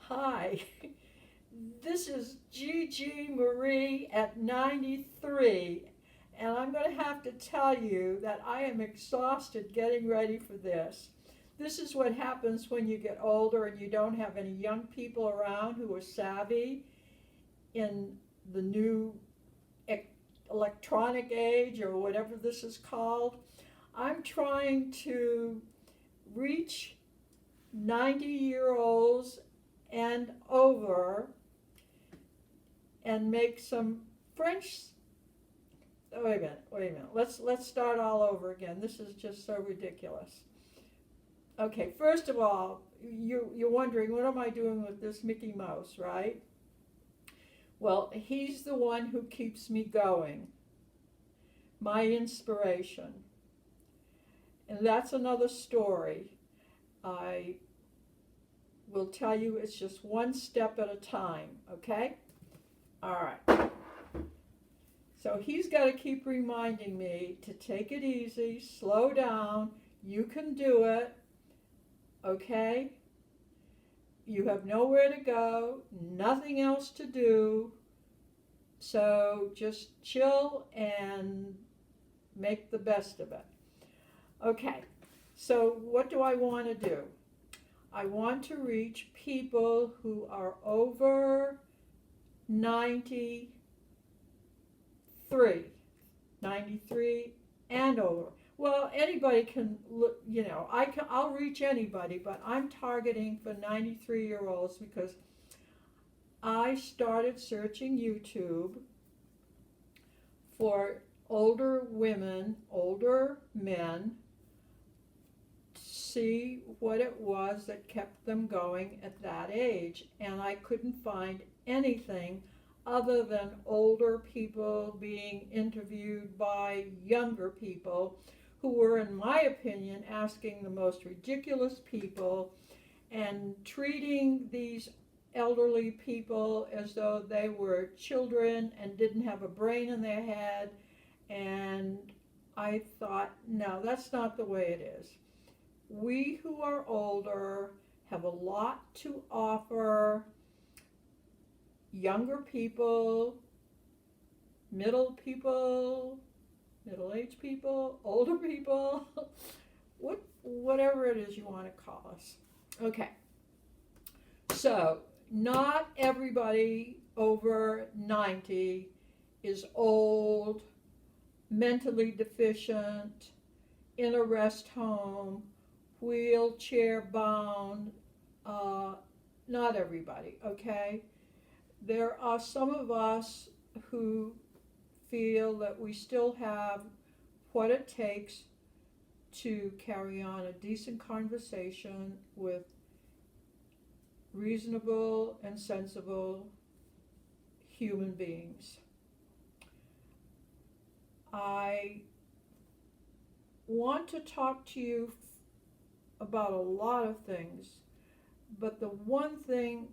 Hi, this is Gigi Marie at 93, and I'm going to have to tell you that I am exhausted getting ready for this. This is what happens when you get older and you don't have any young people around who are savvy in the new e- electronic age or whatever this is called. I'm trying to reach 90-year-olds and over and make some French. Oh, wait a minute. Let's start all over again. This is just so ridiculous. Okay, first of all, you're wondering what am I doing with this Mickey Mouse, right? Well, he's the one who keeps me going, my inspiration, and that's another story. I will tell you it's just one step at a time. Okay? All right. So he's got to keep reminding me to take it easy, slow down. You can do it. Okay? You have nowhere to go, nothing else to do. So just chill and make the best of it. Okay. So what do I want to do? I want to reach people who are over 90 93, 93 and over. Well, anybody can look, I'll reach anybody, but I'm targeting for 93-year-olds because I started searching YouTube for older women, older men, to see what it was that kept them going at that age. And I couldn't find anything other than older people being interviewed by younger people who were, in my opinion, asking the most ridiculous people and treating these elderly people as though they were children and didn't have a brain in their head. And I thought, no, that's not the way it is. We who are older have a lot to offer younger people, middle-aged people, older people, whatever it is you want to call us. Okay, so not everybody over 90 is old, mentally deficient, in a rest home, wheelchair bound. Not everybody, okay? There are some of us who feel that we still have what it takes to carry on a decent conversation with reasonable and sensible human beings. I want to talk to you about a lot of things, but the one thing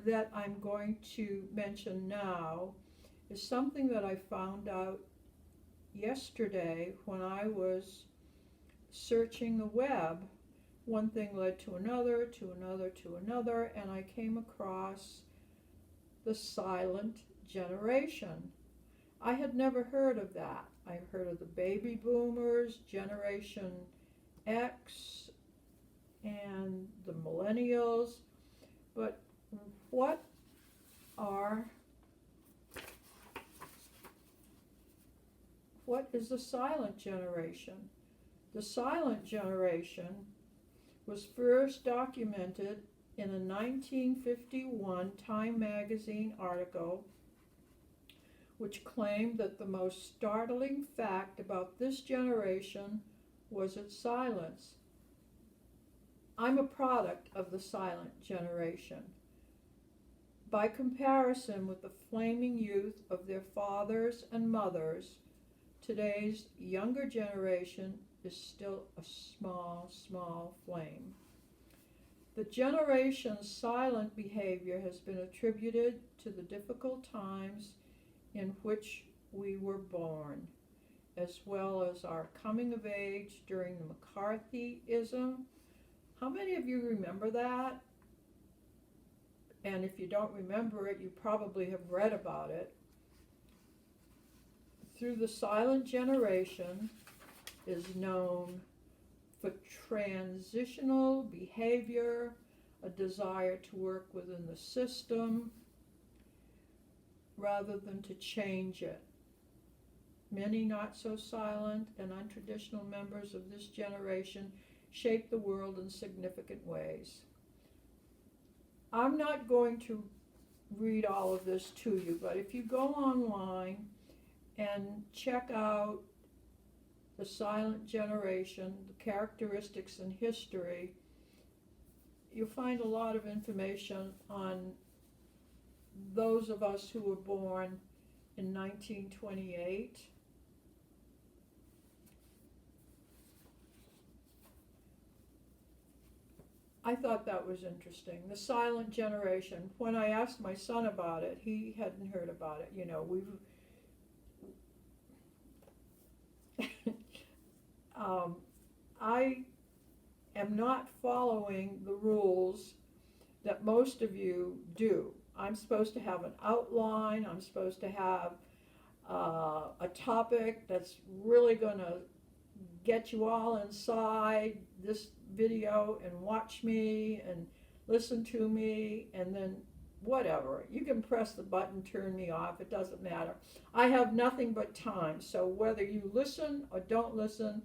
that I'm going to mention now is something that I found out yesterday when I was searching the web. One thing led to another, to another, to another, and I came across the silent generation. I had never heard of that. I heard of the baby boomers, Generation X, and the millennials, but what is the silent generation? The silent generation was first documented in a 1951 Time magazine article which claimed that the most startling fact about this generation was its silence. I'm a product of the silent generation. By comparison with the flaming youth of their fathers and mothers, today's younger generation is still a small, small flame. The generation's silent behavior has been attributed to the difficult times in which we were born, as well as our coming of age during the McCarthyism. How many of you remember that? and if you don't remember it, you probably have read about it. Through the silent generation is known for transitional behavior, a desire to work within the system rather than to change it. Many not so silent and untraditional members of this generation shape the world in significant ways. I'm not going to read all of this to you, but if you go online and check out the silent generation, the characteristics and history, you'll find a lot of information on those of us who were born in 1928. I thought that was interesting. The silent generation. When I asked my son about it, he hadn't heard about it. You know, I am not following the rules that most of you do. I'm supposed to have an outline. I'm supposed to have a topic that's really going to get you all inside this video and watch me and listen to me, and then whatever. You can press the button, turn me off, it doesn't matter. I have nothing but time, so whether you listen or don't listen,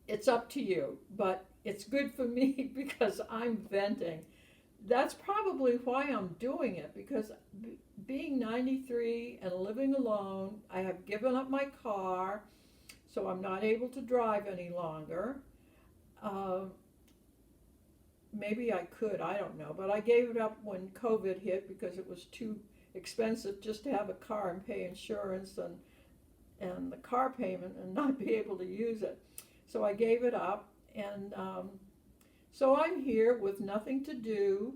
it's up to you, but it's good for me because I'm venting. That's probably why I'm doing it, because being 93 and living alone, I have given up my car, so I'm not able to drive any longer. Maybe I could, I don't know, but I gave it up when COVID hit because it was too expensive just to have a car and pay insurance and the car payment and not be able to use it. So I gave it up, and so I'm here with nothing to do.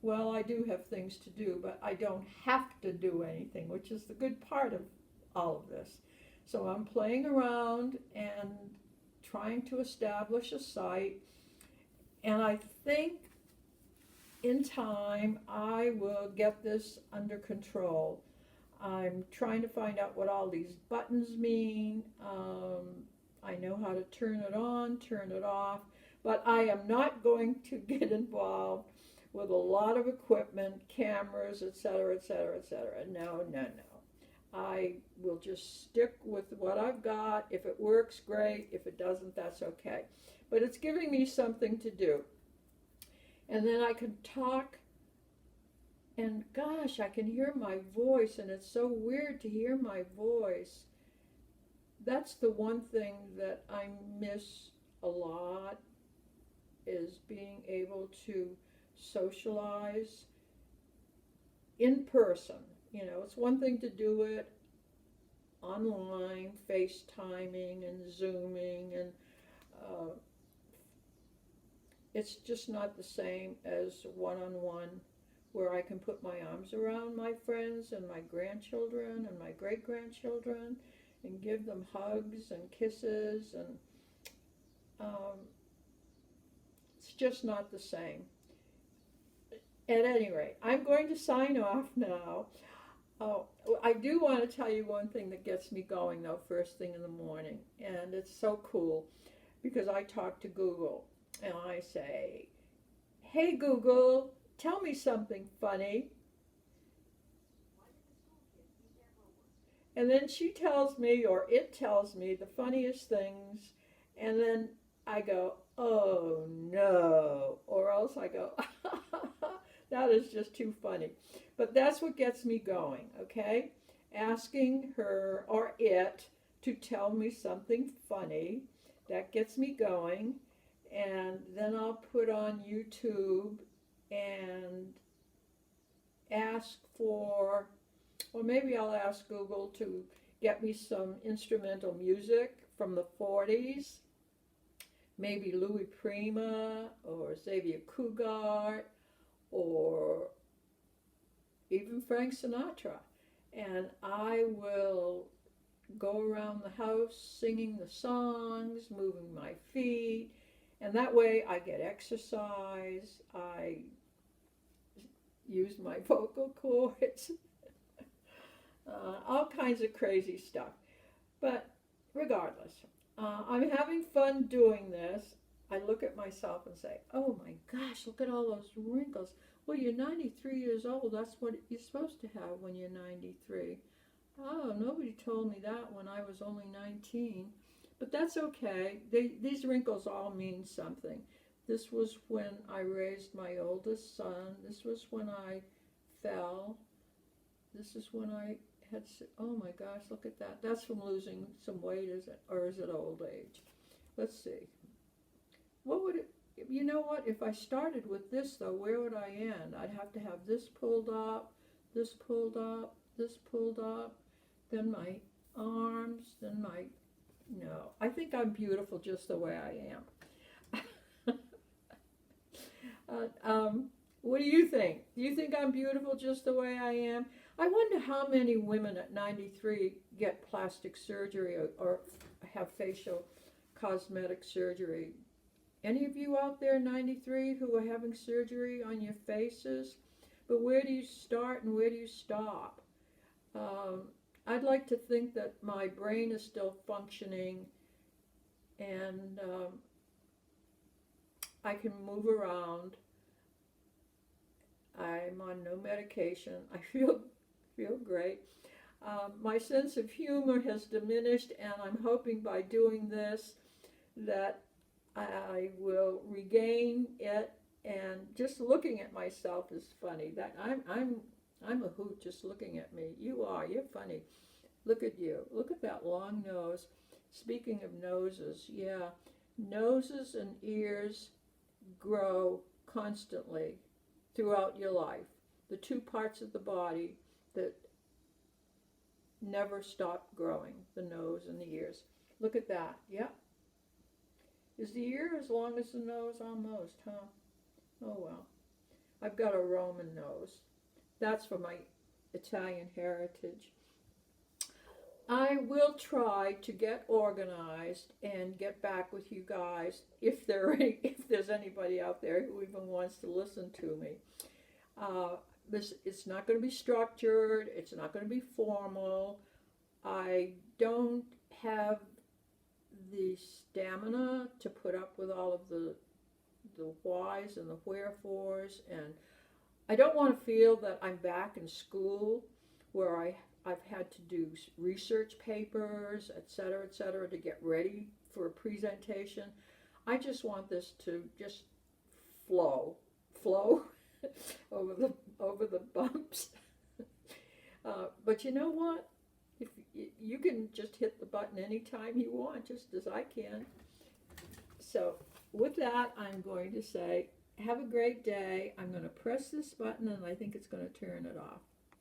Well, I do have things to do, but I don't have to do anything, which is the good part of all of this. So I'm playing around and trying to establish a site, and I think in time I will get this under control. I'm trying to find out what all these buttons mean. I know how to turn it on, turn it off, but I am not going to get involved with a lot of equipment, cameras, etc., etc., etc. No, no, no. I will just stick with what I've got. If it works, great. If it doesn't, that's okay. But it's giving me something to do. And then I can talk, and gosh, I can hear my voice, and it's so weird to hear my voice. That's the one thing that I miss a lot, is being able to socialize in person. You know, it's one thing to do it online, FaceTiming and Zooming, and it's just not the same as one-on-one, where I can put my arms around my friends and my grandchildren and my great-grandchildren and give them hugs and kisses, and it's just not the same. At any rate, I'm going to sign off now. Oh, I do want to tell you one thing that gets me going, though, first thing in the morning, and it's so cool, because I talk to Google, and I say, "Hey Google, tell me something funny." And then she tells me, or it tells me, the funniest things, and then I go, "Oh no," or else I go, "That is just too funny." But that's what gets me going, okay? Asking her or it to tell me something funny, that gets me going, and then I'll put on YouTube and ask for, or maybe I'll ask Google to get me some instrumental music from the 40s, maybe Louis Prima or Xavier Cugat or even Frank Sinatra. And I will go around the house singing the songs, moving my feet, and that way I get exercise, I used my vocal cords, all kinds of crazy stuff. But regardless, I'm having fun doing this. I look at myself and say, oh my gosh, look at all those wrinkles. Well, you're 93 years old. That's what you're supposed to have when you're 93. Oh, nobody told me that when I was only 19. But that's okay. These wrinkles all mean something. This was when I raised my oldest son. This was when I fell. This is when I had, oh my gosh, look at that. That's from losing some weight, is it? Or is it old age? Let's see. What would it, you know what? If I started with this though, where would I end? I'd have to have this pulled up, this pulled up, this pulled up, then my arms, then my, no. I think I'm beautiful just the way I am. What do you think? Do you think I'm beautiful just the way I am? I wonder how many women at 93 get plastic surgery or have facial cosmetic surgery. Any of you out there 93 who are having surgery on your faces? But where do you start and where do you stop? I'd like to think that my brain is still functioning and I can move around. I'm on no medication. I feel great. My sense of humor has diminished, and I'm hoping by doing this that I will regain it. And just looking at myself is funny. That I'm a hoot just looking at me. You're funny. Look at you. Look at that long nose. Speaking of noses, yeah, noses and ears grow constantly throughout your life. The two parts of the body that never stop growing, the nose and the ears. Look at that. Yep. Is the ear as long as the nose? Almost, huh? Oh well. I've got a Roman nose. That's for my Italian heritage. I will try to get organized and get back with you guys if there's anybody out there who even wants to listen to me. It's not going to be structured. It's not going to be formal. I don't have the stamina to put up with all of the whys and the wherefores, and I don't want to feel that I'm back in school where I've had to do research papers, etc., to get ready for a presentation. I just want this to just flow over the bumps. But you know what? If you can just hit the button anytime you want, just as I can. So with that, I'm going to say, have a great day. I'm going to press this button, and I think it's going to turn it off.